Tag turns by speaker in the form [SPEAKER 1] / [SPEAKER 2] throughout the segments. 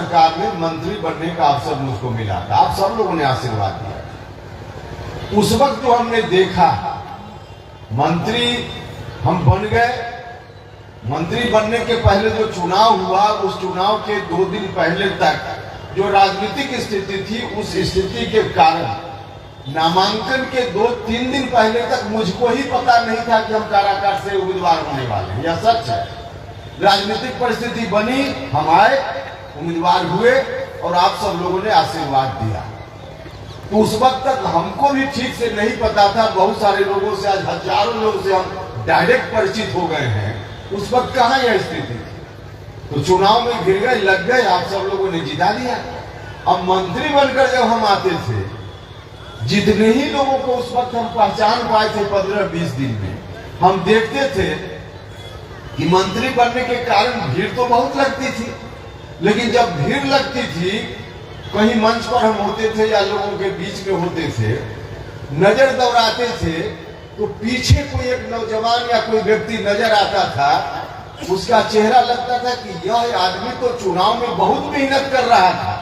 [SPEAKER 1] सरकार में मंत्री बनने का अवसर मुझको मिला था। आप सब लोगों ने आशीर्वाद दिया। उस वक्त जो हमने देखा, मंत्री हम बन गए। मंत्री बनने के पहले जो चुनाव हुआ, उस चुनाव के 2 दिन पहले तक जो राजनीतिक स्थिति थी, उस स्थिति के कारण नामांकन के 2-3 दिन पहले तक मुझको ही पता नहीं था कि हम काराकाट से उम्मीदवार होने वाले हैं। यह सच है। राजनीतिक परिस्थिति बनी, हम आए, उम्मीदवार हुए और आप सब लोगों ने आशीर्वाद दिया। तो उस वक्त तक हमको भी ठीक से नहीं पता था। बहुत सारे लोगों से, आज हजारों लोगों से हम डायरेक्ट परिचित हो गए हैं। उस वक्त कहाँ यह स्थिति थी? तो चुनाव में गिर गए, लग गए, आप सब लोगों ने जिता दिया। अब मंत्री बनकर जब हम आते थे, जितने ही लोगों को उस वक्त हम पहचान पाए थे 15-20 दिन में, हम देखते थे कि मंत्री बनने के कारण भीड़ तो बहुत लगती थी, लेकिन जब भीड़ लगती थी, कहीं मंच पर हम होते थे या लोगों के बीच में होते थे, नजर दौड़ाते थे, तो पीछे कोई एक नौजवान या कोई व्यक्ति नजर आता था, उसका चेहरा लगता था कि यह आदमी तो चुनाव में बहुत मेहनत कर रहा था।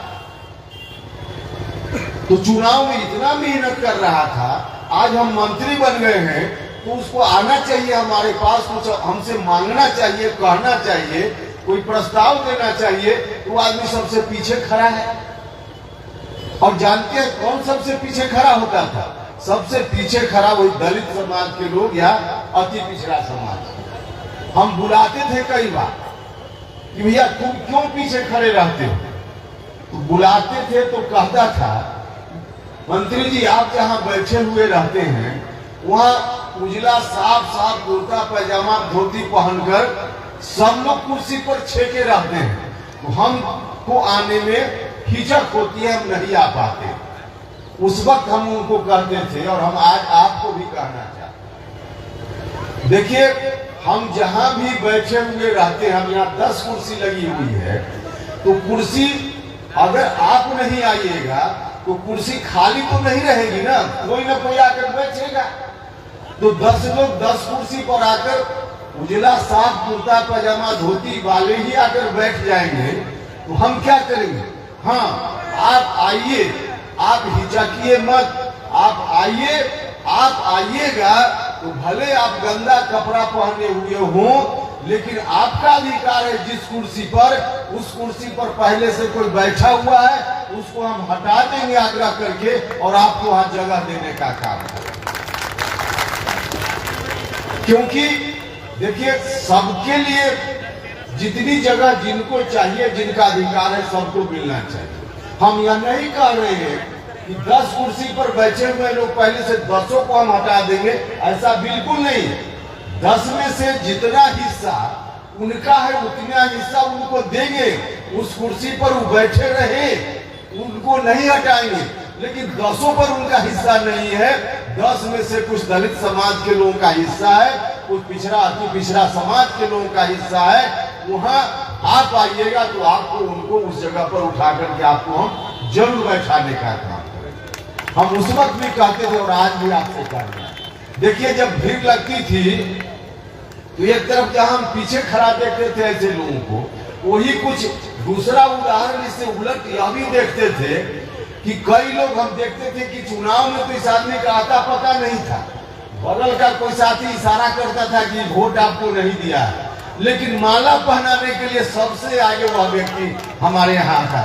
[SPEAKER 1] तो चुनाव में इतना मेहनत कर रहा था, आज हम मंत्री बन गए हैं, तो उसको आना चाहिए हमारे पास, कुछ हमसे मांगना चाहिए, कहना चाहिए, कोई प्रस्ताव देना चाहिए। तो आदमी सबसे पीछे खड़ा है। और जानते हैं कौन सबसे पीछे खड़ा होता था? सबसे पीछे खड़ा वही दलित समाज के लोग या अति पिछड़ा समाज। हम बुलाते थे कई बार कि भैया तुम क्यों पीछे खड़े रहते हो? तो बुलाते थे तो कहता था, मंत्री जी आप जहाँ बैठे हुए रहते हैं, वहाँ उजला साफ कुर्ता पैजामा धोती पहनकर सब लोग कुर्सी पर छेके रहते हैं। तो हमको आने में हिचक होती है, हम नहीं आ पाते। उस वक्त हम उनको कहते थे और हम आज आपको भी कहना चाहते हैं। देखिए, हम जहां भी बैठे हुए रहते हैं, हम यहाँ 10 कुर्सी लगी हुई है, तो कुर्सी अगर आप नहीं आइएगा तो कुर्सी खाली तो नहीं रहेगी ना, कोई ना कोई आकर बैठेगा। तो 10 लोग 10 कुर्सी पर आकर उजला साफ कुर्ता पैजामा धोती वाले ही आकर बैठ जाएंगे, तो हम क्या करेंगे? हाँ, आप आइए, आप हिचकिए मत, आप आइए। आप आइएगा तो भले आप गंदा कपड़ा पहने हुए हो, लेकिन आपका अधिकार है जिस कुर्सी पर, उस कुर्सी पर पहले से कोई बैठा हुआ है, उसको हम हटा देंगे आग्रह करके और आपको वहां जगह देने का काम है। क्योंकि देखिए, सबके लिए जितनी जगह जिनको चाहिए, जिनका अधिकार है, सबको मिलना चाहिए। हम यह नहीं कह रहे हैं कि 10 कुर्सी पर बैठे हुए लोग पहले से 10 को हम हटा देंगे, ऐसा बिल्कुल नहीं। 10 में से जितना हिस्सा उनका है उतना हिस्सा उनको देंगे। उस कुर्सी पर वो बैठे रहे, उनको नहीं हटाएंगे। लेकिन 10 पर उनका हिस्सा नहीं है। 10 में से कुछ दलित समाज के लोगों का हिस्सा है, कुछ पिछड़ा अति पिछड़ा समाज के लोगों का हिस्सा है। वहां आप आइएगा तो आपको उनको उस जगह पर उठा करके आपको हम जरूर बैठाने का काम करें। हम उस वक्त भी कहते थे और आज भी आपसे कह रहे हैं। देखिए, जब भीड़ लगती थी तो एक तरफ जहां हम पीछे खड़ा देखते थे ऐसे लोगों को, वही कुछ दूसरा उदाहरण इससे उलट यह भी देखते थे कि कई लोग हम देखते थे कि चुनाव में तो इस आदमी का आता पता नहीं था, बगल का कोई साथी इशारा करता था कि वोट आपको नहीं दिया है, लेकिन माला पहनाने के लिए सबसे आगे वह व्यक्ति हमारे यहाँ था।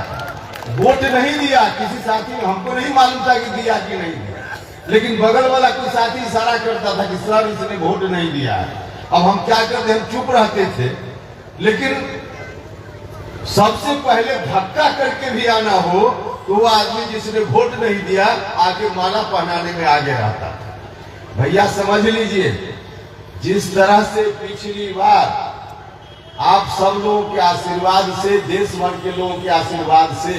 [SPEAKER 1] वोट नहीं दिया, किसी साथी ने, हमको नहीं मालूम था कि दिया कि नहीं दिया, लेकिन बगल वाला कोई साथी इशारा करता था कि सर इसने वोट नहीं दिया है। अब हम क्या करते, हम चुप रहते थे, लेकिन सबसे पहले धक्का करके भी आना हो तो वो आदमी जिसने वोट नहीं दिया आके माला पहनाने में आगे रहता था। भैया समझ लीजिए, जिस तरह से पिछली बार आप सब लोगों के आशीर्वाद से, देश भर के लोगों के आशीर्वाद से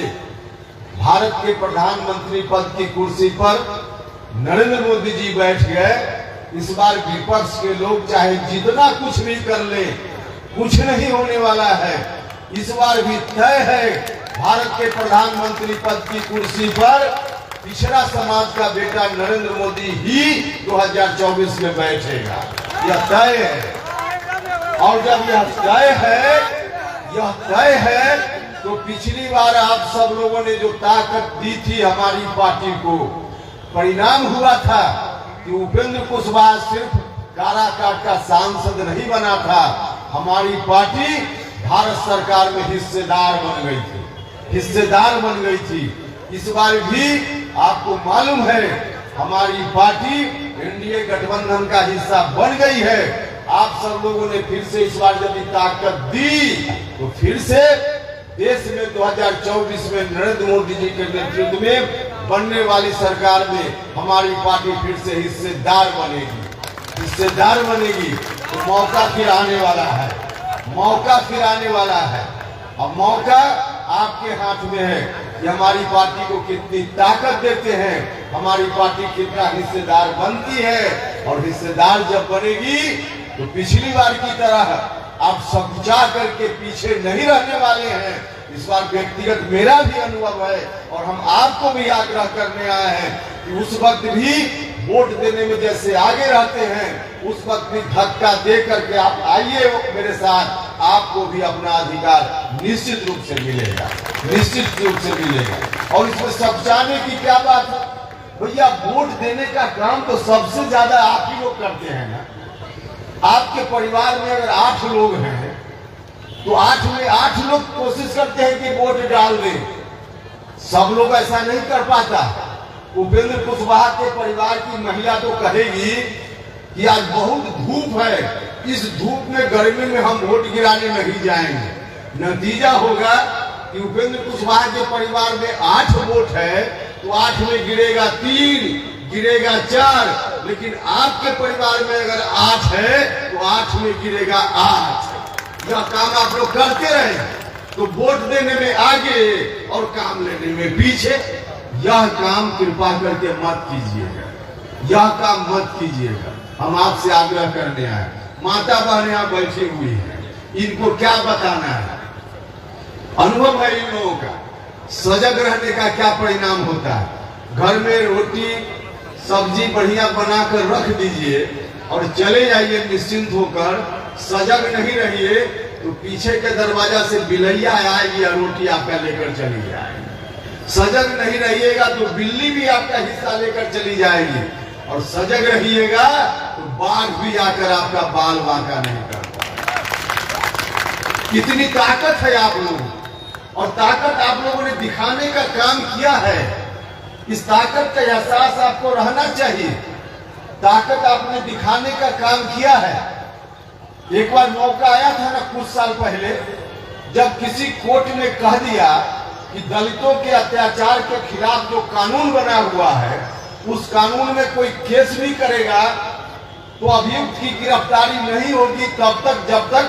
[SPEAKER 1] भारत के प्रधानमंत्री पद की कुर्सी पर नरेंद्र मोदी जी बैठ गए, इस बार विपक्ष के लोग चाहे जितना कुछ भी कर ले, कुछ नहीं होने वाला है। इस बार भी तय है, भारत के प्रधानमंत्री पद की कुर्सी पर पिछड़ा समाज का बेटा नरेंद्र मोदी ही 2024 में बैठेगा। यह तय है। और जब यह तय है तो पिछली बार आप सब लोगों ने जो ताकत दी थी हमारी पार्टी को, परिणाम हुआ था कि उपेंद्र कुशवाहा सिर्फ काराकाट का सांसद नहीं बना था, हमारी पार्टी भारत सरकार में हिस्सेदार बन गई थी। इस बार भी आपको मालूम है हमारी पार्टी एनडीए गठबंधन का हिस्सा बन गई है। आप सब लोगों ने फिर से इस बार यदि ताकत दी तो फिर से देश में 2024 में नरेंद्र मोदी जी के नेतृत्व में बनने वाली सरकार में हमारी पार्टी फिर से हिस्सेदार बनेगी। तो मौका फिर आने वाला है। अब मौका आपके हाथ में है कि हमारी पार्टी को कितनी ताकत देते हैं, हमारी पार्टी कितना हिस्सेदार बनती है। और हिस्सेदार जब बनेगी तो पिछली बार की तरह आप समझा करके पीछे नहीं रहने वाले हैं। इस बार व्यक्तिगत मेरा भी अनुभव है और हम आपको भी आग्रह करने आए हैं कि उस वक्त भी वोट देने में जैसे आगे रहते हैं, उस वक्त भी धक्का दे करके आप आइए मेरे साथ, आपको भी अपना अधिकार निश्चित रूप से मिलेगा। और इसमें समझाने की क्या बात है भैया, वोट देने का काम तो सबसे ज्यादा आप ही लोग करते हैं ना। आपके परिवार में अगर 8 लोग हैं तो 8 में 8 लोग कोशिश करते हैं कि वोट डाल दें। सब लोग ऐसा नहीं कर पाता। उपेंद्र कुशवाहा के परिवार की महिला तो कहेगी कि आज बहुत धूप है, इस धूप में गर्मी में हम वोट गिराने नहीं जाएंगे। नतीजा होगा कि उपेंद्र कुशवाहा के परिवार में 8 वोट है तो 8 में गिरेगा 3, गिरेगा 4, लेकिन आपके परिवार में अगर 8 है तो 8 में गिरेगा 8। यह काम आप लोग करते रहे तो वोट देने में आगे और काम लेने में पीछे। यह काम कृपा करके मत कीजिएगा। हम आपसे आग्रह करने आए। माता बहनें यहाँ बैठी हुई हैं, इनको क्या बताना है? अनुभव है इन लोगों का। सजग रहने का क्या परिणाम होता है। घर में रोटी सब्जी बढ़िया बनाकर रख दीजिए और चले जाइए निश्चिंत होकर। सजग नहीं रहिए तो पीछे के दरवाजा से बिलैया आएगी और रोटी आपका लेकर चली जाएगी। सजग नहीं रहिएगा तो बिल्ली भी आपका हिस्सा लेकर चली जाएगी। और सजग रहिएगा तो बाघ भी आकर आपका बाल बांका नहीं कर पाएगा। कितनी ताकत है आप लोगों, और ताकत आप लोगों ने दिखाने का काम किया है। इस ताकत का एहसास आपको रहना चाहिए। ताकत आपने दिखाने का काम किया है। एक बार मौका आया था ना कुछ साल पहले, जब किसी कोर्ट ने कह दिया कि दलितों के अत्याचार के खिलाफ जो कानून बना हुआ है उस कानून में कोई केस भी करेगा तो अभियुक्त की गिरफ्तारी नहीं होगी तब तक, जब तक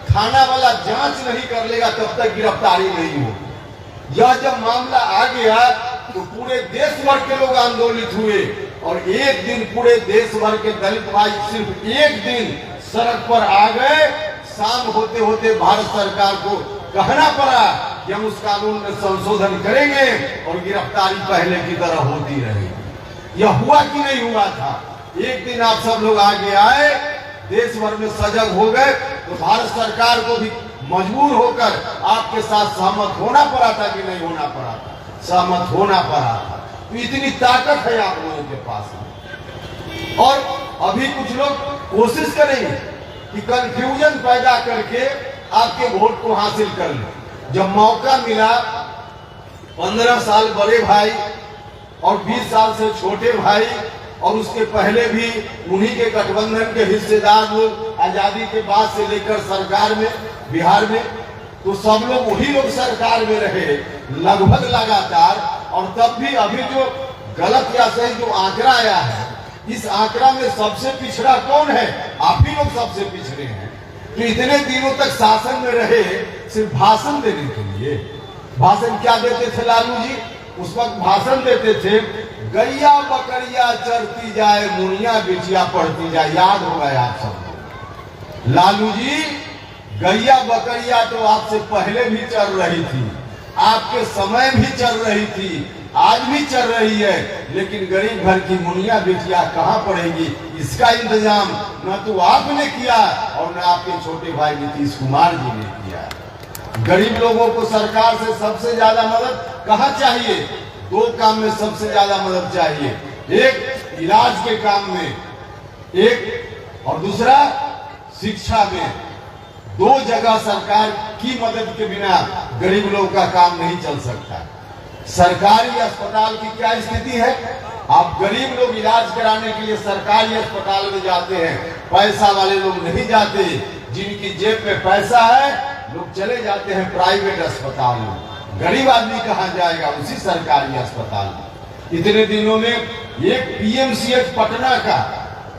[SPEAKER 1] थाना वाला जांच नहीं कर लेगा तब तक गिरफ्तारी नहीं होगी। यह जब मामला आ गया तो पूरे देश भर के लोग आंदोलित हुए और एक दिन पूरे देश भर के दलित भाई सिर्फ एक दिन सड़क पर आ गए। शाम होते होते भारत सरकार को कहना पड़ा कि हम उस कानून में संशोधन करेंगे और गिरफ्तारी पहले की तरह होती रहेगी। यह हुआ कि नहीं हुआ था? एक दिन आप सब लोग आगे आए, देश भर में सजग हो गए तो भारत सरकार को भी मजबूर होकर आपके साथ सहमत होना पड़ा था कि नहीं होना पड़ा था? सहमत होना पड़ा था। तो इतनी ताकत है आप लोगों के पास। और अभी कुछ लोग कोशिश करेंगे कि कंफ्यूजन पैदा करके आपके वोट को हासिल कर ले। जब मौका मिला 15 साल बड़े भाई और 20 साल से छोटे भाई और उसके पहले भी उन्हीं के गठबंधन के हिस्सेदार लोग आजादी के बाद से लेकर सरकार में बिहार में, तो सब लोग वही लोग सरकार में रहे लगभग लगातार। और तब भी अभी जो गलत या सही जो आंकड़ा आया है, इस आंकड़ा में सबसे पिछड़ा कौन है? आप ही लोग सबसे पिछड़े हैं। तो इतने दिनों तक शासन में रहे सिर्फ भाषण देने के लिए। भाषण क्या देते थे लालू जी? उस वक्त भाषण देते थे, गैया बकरिया चरती जाए, मुनिया बिटिया पढ़ती जाए। याद होगा आप सबको। लालू जी, गैया बकरिया तो आपसे पहले भी चल रही थी, आपके समय भी चल रही थी, आज भी चल रही है, लेकिन गरीब घर की मुनिया बिटिया कहाँ पड़ेगी, इसका इंतजाम न तो आपने किया और न आपके छोटे भाई नीतीश कुमार जी ने किया। गरीब लोगों को सरकार से सबसे ज्यादा मदद कहाँ चाहिए? दो काम में सबसे ज्यादा मदद चाहिए, एक इलाज के काम में, एक और दूसरा शिक्षा में। दो जगह सरकार की मदद के बिना गरीब लोगों का काम नहीं चल सकता। सरकारी अस्पताल की क्या स्थिति है? आप गरीब लोग इलाज कराने के लिए सरकारी अस्पताल में जाते हैं, पैसा वाले लोग नहीं जाते। जिनकी जेब में पैसा है लोग चले जाते हैं प्राइवेट अस्पताल में। गरीब आदमी कहाँ जाएगा? उसी सरकारी अस्पताल में। इतने दिनों में एक पीएमसीएच पटना का,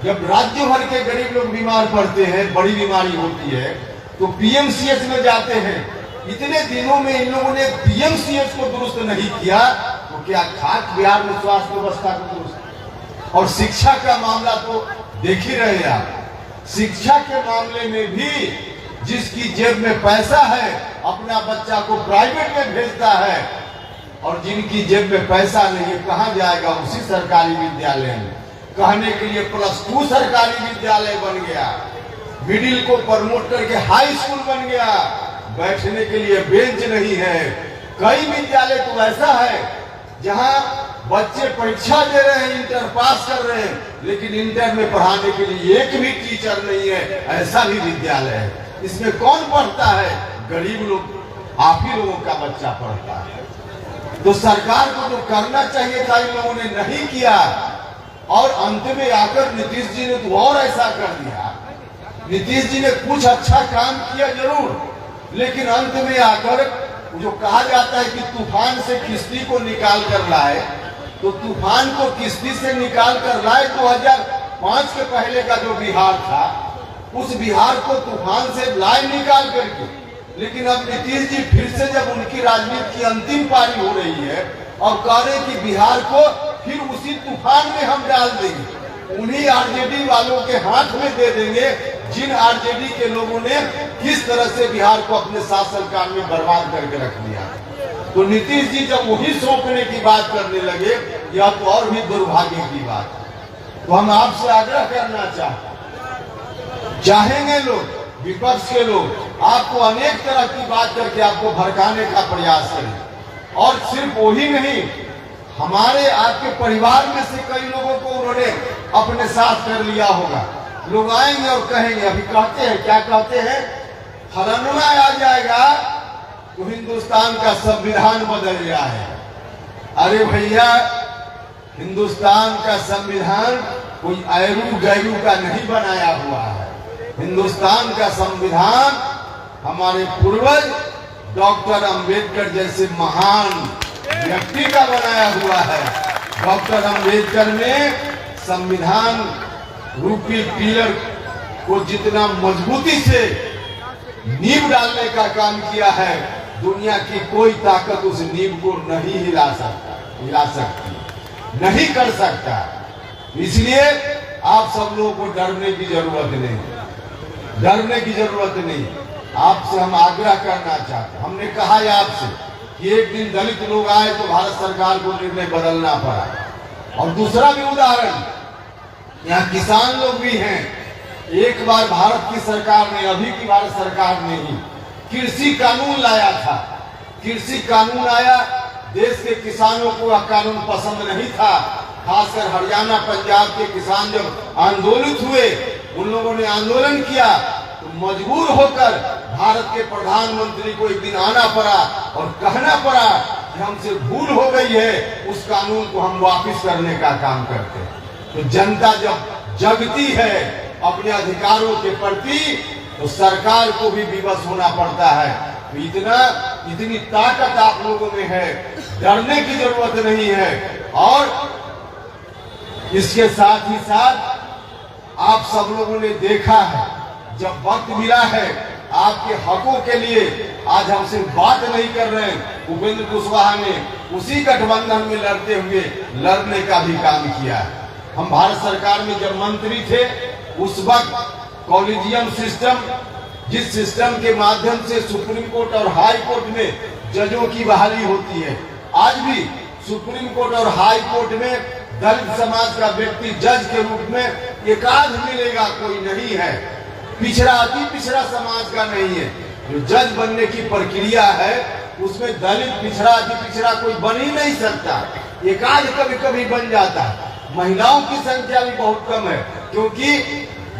[SPEAKER 1] जब राज्य भर के गरीब लोग बीमार पड़ते हैं, बड़ी बीमारी होती है, तो पीएमसीएच में जाते हैं। इतने दिनों में इन लोगों ने पीएमसीएच को दुरुस्त नहीं किया, तो क्या खाक बिहार में स्वास्थ्य व्यवस्था को दुरुस्त? और शिक्षा का मामला तो देख ही रहे आप। शिक्षा के मामले में भी जिसकी जेब में पैसा है अपना बच्चा को प्राइवेट में भेजता है, और जिनकी जेब में पैसा नहीं है कहाँ जाएगा? उसी सरकारी विद्यालय में। कहने के लिए +2 सरकारी विद्यालय बन गया, मिडिल को प्रमोट करके हाई स्कूल बन गया, बैठने के लिए बेंच नहीं है। कई विद्यालय तो ऐसा है जहां बच्चे परीक्षा दे रहे हैं, इंटर पास कर रहे हैं, लेकिन इंटर में पढ़ाने के लिए एक भी टीचर नहीं है, ऐसा भी विद्यालय है। इसमें कौन पढ़ता है? गरीब लोग, आप ही लोगों का बच्चा पढ़ता है। तो सरकार को जो करना चाहिए था इन लोगों ने नहीं किया, और अंत में आकर नीतीश जी ने तो और ऐसा कर दिया। नीतीश जी ने कुछ अच्छा काम किया जरूर, लेकिन अंत में आकर जो कहा जाता है कि तूफान से किश्ती को निकाल कर लाए, तो तूफान को किश्ती से निकाल कर लाए 2005 के पहले का जो बिहार था, उस बिहार को तूफान से लाए निकाल करके। लेकिन अब नीतीश जी फिर से जब उनकी राजनीति की अंतिम पारी हो रही है और कह रहे कि बिहार को फिर उसी तूफान में हम डाल देंगे, उन्हीं आरजेडी वालों के हाथ में दे देंगे जिन आरजेडी के लोगों ने किस तरह से बिहार को अपने शासनकाल में बर्बाद करके रख दिया। तो नीतीश जी जब वही सौंपने की बात करने लगे, यह तो और भी दुर्भाग्य की बात। तो हम आपसे आग्रह करना चाहेंगे, लोग विपक्ष के लोग आपको अनेक तरह की बात करके आपको भड़काने का प्रयास करें, और सिर्फ वही नहीं, हमारे आपके परिवार में से कई लोगों को उन्होंने अपने साथ कर लिया होगा। लोग आएंगे और कहेंगे, अभी कहते हैं, क्या कहते हैं, फलाना आ जाएगा तो हिंदुस्तान का संविधान बदल गया है। अरे भैया, हिंदुस्तान का संविधान कोई ऐरू गैरू का नहीं बनाया हुआ है। हिंदुस्तान का संविधान हमारे पूर्वज डॉक्टर अंबेडकर जैसे महान व्यक्ति का बनाया हुआ है। डॉक्टर अंबेडकर ने संविधान रूपी पिलर को जितना मजबूती से नींव डालने का काम किया है, दुनिया की कोई ताकत उस नींव को नहीं हिला सकती, नहीं कर सकता। इसलिए आप सब लोगों को डरने की जरूरत नहीं, डरने की जरूरत नहीं। आपसे हम आग्रह करना चाहते, हमने कहा है आपसे कि एक दिन दलित लोग आए तो भारत सरकार को निर्णय बदलना पड़ा। और दूसरा भी उदाहरण, यहाँ किसान लोग भी हैं। एक बार भारत की सरकार ने, अभी की भारत सरकार ने ही कृषि कानून लाया था। कृषि कानून आया, देश के किसानों को वह कानून पसंद नहीं था। खासकर हरियाणा पंजाब के किसान जब आंदोलित हुए, उन लोगों ने आंदोलन किया, तो मजबूर होकर भारत के प्रधानमंत्री को एक दिन आना पड़ा और कहना पड़ा कि हमसे भूल हो गई है, उस कानून को हम वापस करने का काम करते हैं। तो जनता जब जगती है अपने अधिकारों के प्रति, तो सरकार को भी विवश होना पड़ता है। तो इतनी ताकत आप लोगों में है, डरने की जरूरत नहीं है। और इसके साथ ही साथ आप सब लोगों ने देखा है, जब वक्त मिला है आपके हकों के लिए, आज हमसे बात नहीं कर रहे हैं, उपेंद्र कुशवाहा ने उसी गठबंधन में लड़ते हुए लड़ने का भी काम किया है। हम भारत सरकार में जब मंत्री थे, उस वक्त कॉलेजियम सिस्टम, जिस सिस्टम के माध्यम से सुप्रीम कोर्ट और हाई कोर्ट में जजों की बहाली होती है, आज भी सुप्रीम कोर्ट और हाई कोर्ट में दलित समाज का व्यक्ति जज के रूप में एकाध मिलेगा, कोई नहीं है। पिछड़ा, अति पिछड़ा समाज का नहीं है। जो जज बनने की प्रक्रिया है उसमें दलित पिछड़ा अति पिछड़ा कोई बन ही नहीं सकता। एक आध कभी कभी बन जाता है। महिलाओं की संख्या भी बहुत कम है, क्योंकि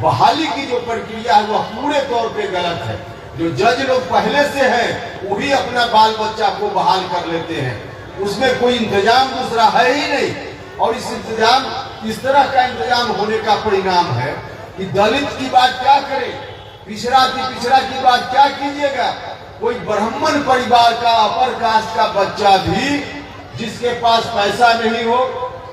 [SPEAKER 1] बहाली की जो प्रक्रिया है वह पूरे तौर पे गलत है। जो जज लोग पहले से हैं वही अपना बाल बच्चा को बहाल कर लेते हैं, उसमें कोई इंतजाम दूसरा है ही नहीं। और इस तरह का इंतजाम होने का परिणाम है कि दलित की बात क्या करे, पिछड़ा की बात क्या कीजिएगा। कोई ब्राह्मण परिवार का अपर कास्ट का बच्चा भी जिसके पास पैसा नहीं हो,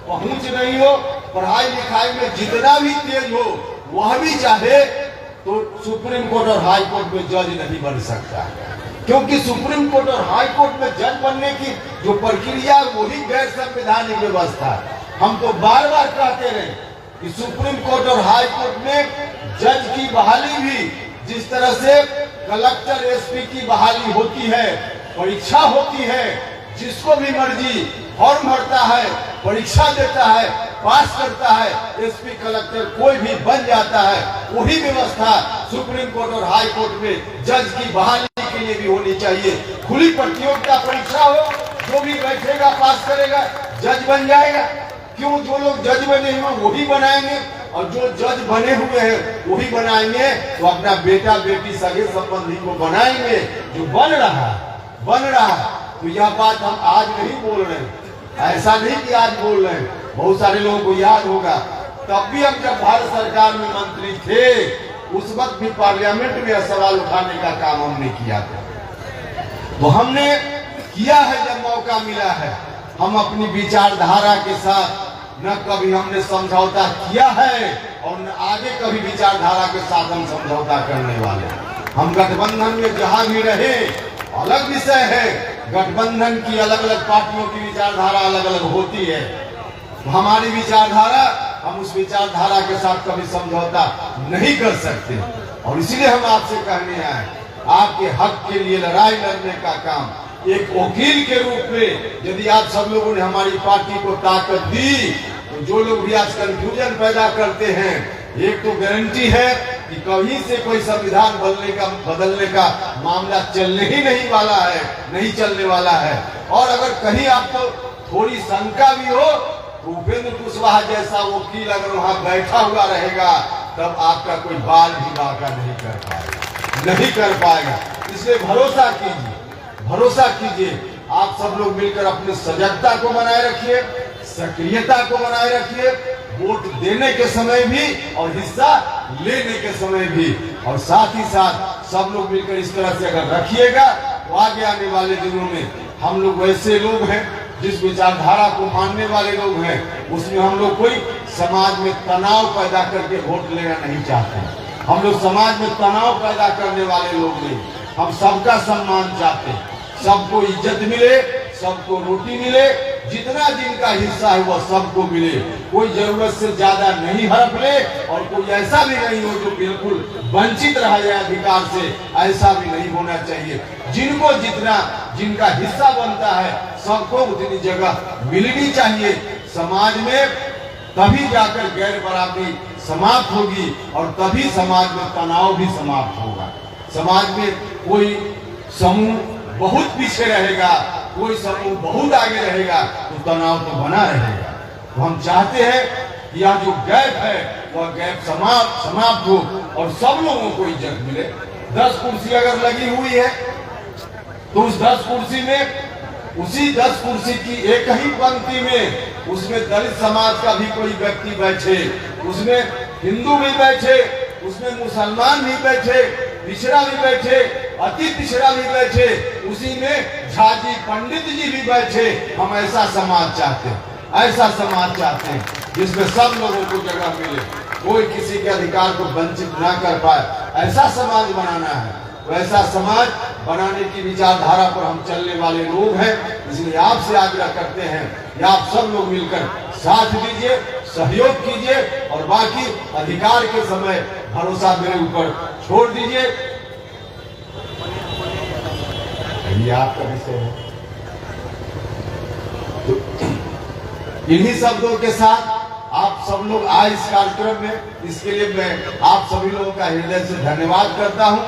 [SPEAKER 1] पहुंच नहीं हो, पढ़ाई लिखाई में जितना भी तेज हो, वह भी चाहे तो सुप्रीम कोर्ट और हाई कोर्ट में जज नहीं बन सकता, क्योंकि सुप्रीम कोर्ट और हाई कोर्ट में जज बनने की जो प्रक्रिया वही गैर संवैधानिक व्यवस्था है। हम तो बार बार कहते रहे कि सुप्रीम कोर्ट और हाई कोर्ट में जज की बहाली भी जिस तरह से कलेक्टर एसपी की बहाली होती है, परीक्षा होती है, जिसको भी मर्जी फॉर्म भरता है, परीक्षा देता है, पास करता है, एसपी कलेक्टर कोई भी बन जाता है, वही व्यवस्था सुप्रीम कोर्ट और हाई कोर्ट में जज की बहाली के लिए भी होनी चाहिए। खुली प्रतियोगिता परीक्षा हो, जो भी बैठेगा पास करेगा जज बन जाएगा। क्यों? जो लोग जज बने हुए वही बनाएंगे, और जो जज बने हुए हैं वही बनाएंगे तो अपना बेटा बेटी सगे संबंधी को बनाएंगे। जो बन रहा है तो यह बात हम आज नहीं बोल रहे हैं, ऐसा नहीं कि आज बोल रहे हैं। बहुत सारे लोगों को याद होगा, तब भी हम जब भारत सरकार में मंत्री थे उस वक्त भी पार्लियामेंट में सवाल उठाने का काम हमने किया था। तो हमने किया है, जब मौका मिला है हम अपनी विचारधारा के साथ न कभी हमने समझौता किया है और न आगे कभी विचारधारा के साथ हम समझौता करने वाले। हम गठबंधन में जहां भी रहे अलग विषय है, गठबंधन की अलग अलग पार्टियों की विचारधारा अलग अलग होती है। हमारी विचारधारा, हम उस विचारधारा के साथ कभी समझौता नहीं कर सकते, और इसीलिए हम आपसे कहने आए, आपके हक के लिए लड़ाई लड़ने का काम एक वकील के रूप में यदि आप सब लोगों ने हमारी पार्टी को ताकत दी, तो जो लोग भी आज कंफ्यूजन पैदा करते हैं, एक तो गारंटी है कि कहीं से कोई संविधान बदलने का मामला चलने ही नहीं चलने वाला है। और अगर कहीं आपको थोड़ी शंका भी हो तो उपेंद्र कुशवाहा जैसा वकील अगर वहां बैठा हुआ रहेगा तब आपका कोई बाल भी बाका नहीं कर पाएगा। इसलिए भरोसा कीजिए। आप सब लोग मिलकर अपनी सजगता को बनाए रखिए, सक्रियता को बनाए रखिए, वोट देने के समय भी और हिस्सा लेने के समय भी। और साथ ही साथ सब लोग मिलकर इस तरह से अगर रखिएगा तो आगे आने वाले दिनों में हम लोग वैसे लोग हैं, जिस विचारधारा को मानने वाले लोग हैं, उसमें हम लोग कोई समाज में तनाव पैदा करके वोट लेना नहीं चाहते। हम लोग समाज में तनाव पैदा करने वाले लोग नहीं, हम सबका सम्मान चाहते हैं, सबको इज्जत मिले, सबको रोटी मिले, जितना जिनका हिस्सा है वह सबको मिले। कोई जरूरत से ज्यादा नहीं हड़प ले, और कोई ऐसा भी नहीं हो जो बिल्कुल वंचित रह जाए अधिकार से, ऐसा भी नहीं होना चाहिए। जिनको जिनका हिस्सा बनता है सबको उतनी जगह मिलनी चाहिए समाज में, तभी जाकर गैर बराबरी समाप्त होगी और तभी समाज में तनाव भी समाप्त होगा। समाज में कोई समूह बहुत पीछे रहेगा, कोई समूह बहुत आगे रहेगा तो तनाव तो बना रहेगा। तो हम चाहते हैं कि यह जो गैप है वह गैप समाप्त हो और सब लोगों को इज्जत मिले। 10 कुर्सी अगर लगी हुई है तो उस 10 कुर्सी में, उसी 10 कुर्सी की एक ही पंक्ति में उसमें दलित समाज का भी कोई व्यक्ति बैठे, उसमें हिंदू भी बैठे, उसमें मुसलमान भी बैठे, पिछड़ा भी बैठे, अति पिछड़ा भी बैठे, उसी में झाजी पंडित जी भी बैठे। हम ऐसा समाज चाहते हैं जिसमें सब लोगों को जगह मिले, कोई किसी के अधिकार को वंचित ना कर पाए। ऐसा समाज बनाना है, वैसा समाज बनाने की विचारधारा पर हम चलने वाले लोग हैं। इसलिए आपसे आग्रह करते हैं कि आप सब लोग मिलकर साथ दीजिए, सहयोग कीजिए, और बाकी अधिकार के समय भरोसा मेरे ऊपर छोड़ दीजिए। ये आपका विषय है। तो इन्हीं शब्दों के साथ आप सब लोग आए इस कार्यक्रम में, इसके लिए मैं आप सभी लोगों का हृदय से धन्यवाद करता हूं।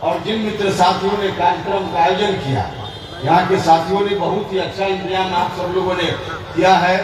[SPEAKER 1] और जिन मित्र साथियों ने कार्यक्रम का आयोजन किया, यहाँ के साथियों ने बहुत ही अच्छा इंतजाम आप सब लोगों ने किया है।